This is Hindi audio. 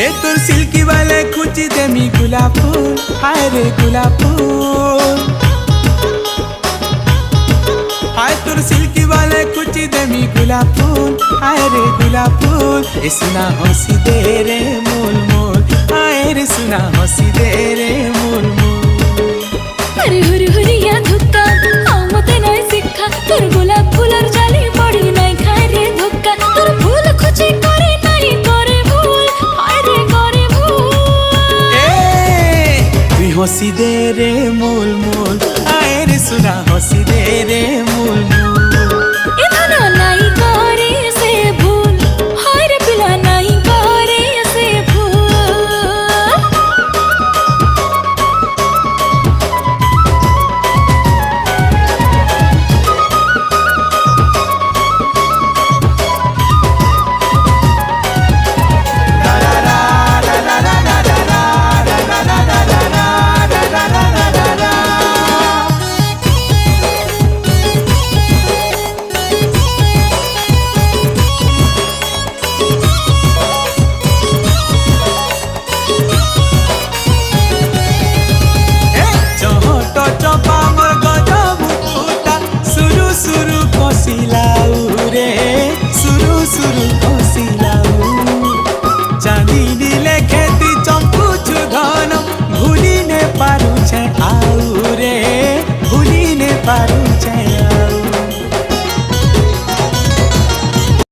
ए तोर सिल्की वाले खुची देमी गुलाब फूल, हाय रे गुलाब फूल। हाय तोर सिल्की वाले खुची देमी गुलाब फूल, हाय रे गुलाब फूल। ए सुना हंसी दे रे मोल मोल, हाय रे सुना हंसी दे रे मोल मोल। अरे हुरी हुरिया धुक्का आओ मते नाय शिक्षा, तोर गुलाब फूलर जाली पड़ी नाय खाए रे धुक्का। तोर फूल खुची करे नाई करे भूल, हाय रे करे भूल। ए तुई हंसी दे